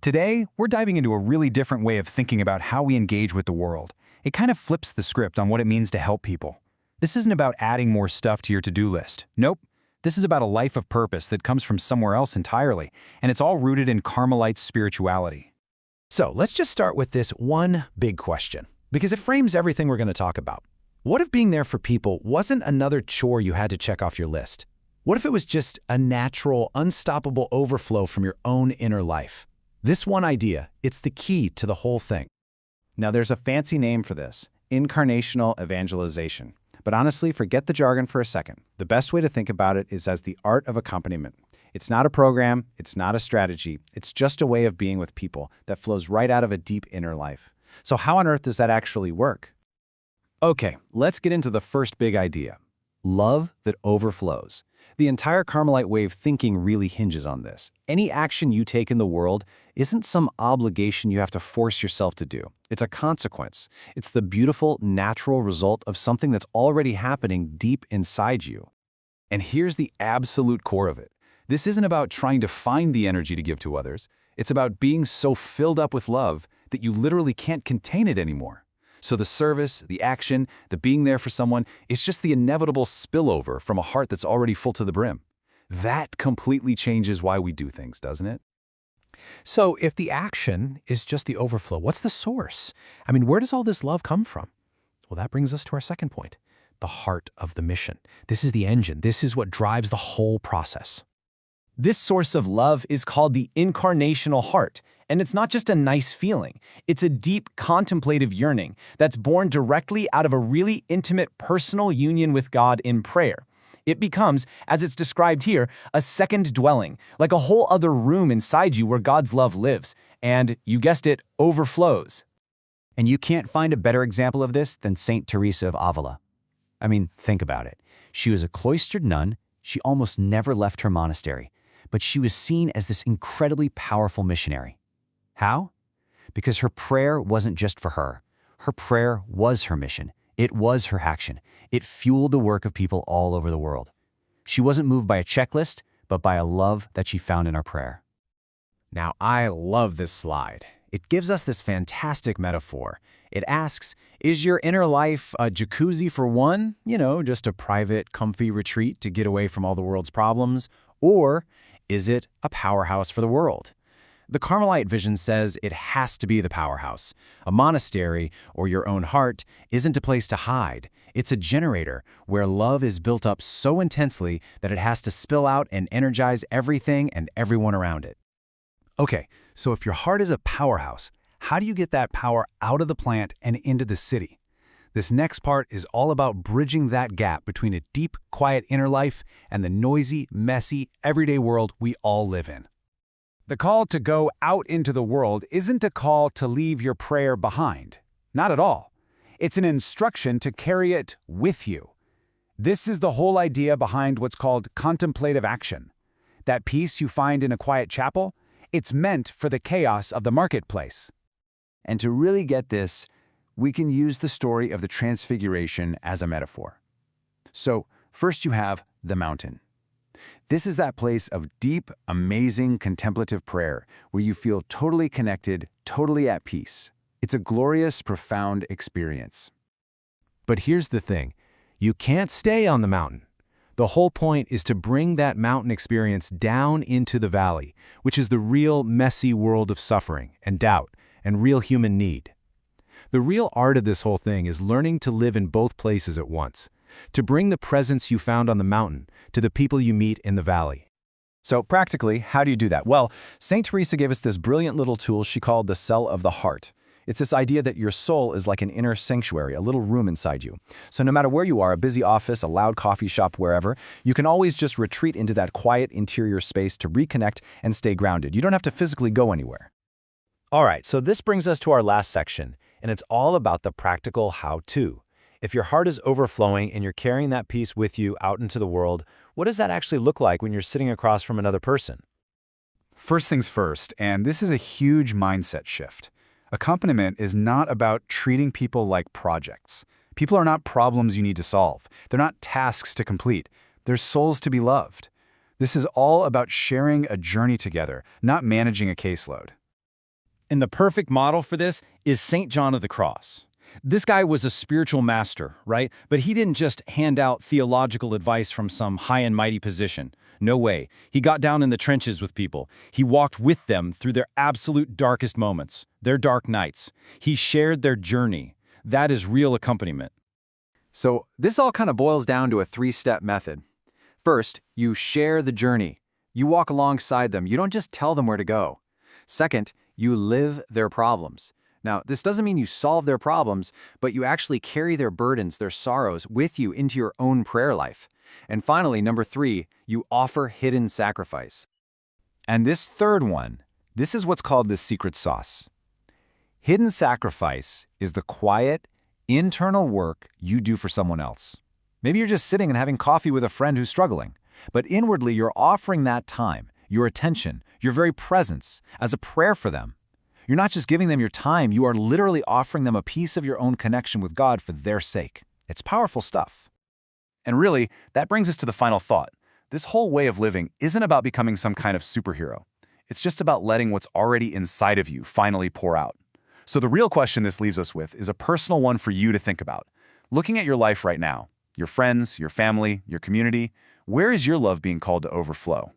Today, we're diving into a really different way of thinking about how we engage with the world. It kind of flips the script on what it means to help people. This isn't about adding more stuff to your to-do list. Nope. This is about a life of purpose that comes from somewhere else entirely, and it's all rooted in Carmelite spirituality. So let's just start with this one big question, because it frames everything we're going to talk about. What if being there for people wasn't another chore you had to check off your list? What if it was just a natural, unstoppable overflow from your own inner life? This one idea, it's the key to the whole thing. Now, there's a fancy name for this, incarnational evangelization. But honestly, forget the jargon for a second. The best way to think about it is as the art of accompaniment. It's not a program, it's not a strategy, it's just a way of being with people that flows right out of a deep inner life. So how on earth does that actually work? Okay, let's get into the first big idea. Love that overflows. The entire Carmelite way of thinking really hinges on this. Any action you take in the world isn't some obligation you have to force yourself to do. It's a consequence. It's the beautiful, natural result of something that's already happening deep inside you. And here's the absolute core of it. This isn't about trying to find the energy to give to others. It's about being so filled up with love that you literally can't contain it anymore. So the service, the action, the being there for someone, it's just the inevitable spillover from a heart that's already full to the brim. That completely changes why we do things, doesn't it? So if the action is just the overflow, what's the source? Where does all this love come from? Well, that brings us to our second point, the heart of the mission. This is the engine. This is what drives the whole process. This source of love is called the incarnational heart, and it's not just a nice feeling. It's a deep contemplative yearning that's born directly out of a really intimate personal union with God in prayer. It becomes, as it's described here, a second dwelling, like a whole other room inside you where God's love lives, and, you guessed it, overflows. And you can't find a better example of this than Saint Teresa of Avila. Think about it. She was a cloistered nun. She almost never left her monastery, but she was seen as this incredibly powerful missionary. How? Because her prayer wasn't just for her. Her prayer was her mission. It was her action. It fueled the work of people all over the world. She wasn't moved by a checklist, but by a love that she found in our prayer. Now, I love this slide. It gives us this fantastic metaphor. It asks, is your inner life a jacuzzi for one? Just a private, comfy retreat to get away from all the world's problems? Or is it a powerhouse for the world? The Carmelite vision says it has to be the powerhouse. A monastery, or your own heart, isn't a place to hide. It's a generator where love is built up so intensely that it has to spill out and energize everything and everyone around it. Okay, so if your heart is a powerhouse, how do you get that power out of the plant and into the city? This next part is all about bridging that gap between a deep, quiet inner life and the noisy, messy, everyday world we all live in. The call to go out into the world isn't a call to leave your prayer behind. Not at all. It's an instruction to carry it with you. This is the whole idea behind what's called contemplative action. That peace you find in a quiet chapel, it's meant for the chaos of the marketplace. And to really get this, we can use the story of the Transfiguration as a metaphor. So, first you have the mountain. This is that place of deep, amazing contemplative prayer where you feel totally connected, totally at peace. It's a glorious, profound experience. But here's the thing. You can't stay on the mountain. The whole point is to bring that mountain experience down into the valley, which is the real, messy world of suffering and doubt and real human need. The real art of this whole thing is learning to live in both places at once, to bring the presence you found on the mountain to the people you meet in the valley. So practically, how do you do that? Well, St. Teresa gave us this brilliant little tool she called the cell of the heart. It's this idea that your soul is like an inner sanctuary, a little room inside you. So no matter where you are, a busy office, a loud coffee shop, wherever, you can always just retreat into that quiet interior space to reconnect and stay grounded. You don't have to physically go anywhere. All right, so this brings us to our last section, and it's all about the practical how-to. If your heart is overflowing and you're carrying that peace with you out into the world, what does that actually look like when you're sitting across from another person? First things first, and this is a huge mindset shift. Accompaniment is not about treating people like projects. People are not problems you need to solve. They're not tasks to complete. They're souls to be loved. This is all about sharing a journey together, not managing a caseload. And the perfect model for this is St. John of the Cross. This guy was a spiritual master, right? But he didn't just hand out theological advice from some high and mighty position. No way. He got down in the trenches with people. He walked with them through their absolute darkest moments, their dark nights. He shared their journey. That is real accompaniment. So this all kind of boils down to a three-step method. First, you share the journey. You walk alongside them. You don't just tell them where to go. Second, you live their problems. Now, this doesn't mean you solve their problems, but you actually carry their burdens, their sorrows, with you into your own prayer life. And finally, number 3, you offer hidden sacrifice. And this third one, this is what's called the secret sauce. Hidden sacrifice is the quiet, internal work you do for someone else. Maybe you're just sitting and having coffee with a friend who's struggling, but inwardly you're offering that time, your attention, your very presence as a prayer for them. You're not just giving them your time, you are literally offering them a piece of your own connection with God for their sake. It's powerful stuff. And really, that brings us to the final thought. This whole way of living isn't about becoming some kind of superhero. It's just about letting what's already inside of you finally pour out. So the real question this leaves us with is a personal one for you to think about. Looking at your life right now, your friends, your family, your community, where is your love being called to overflow?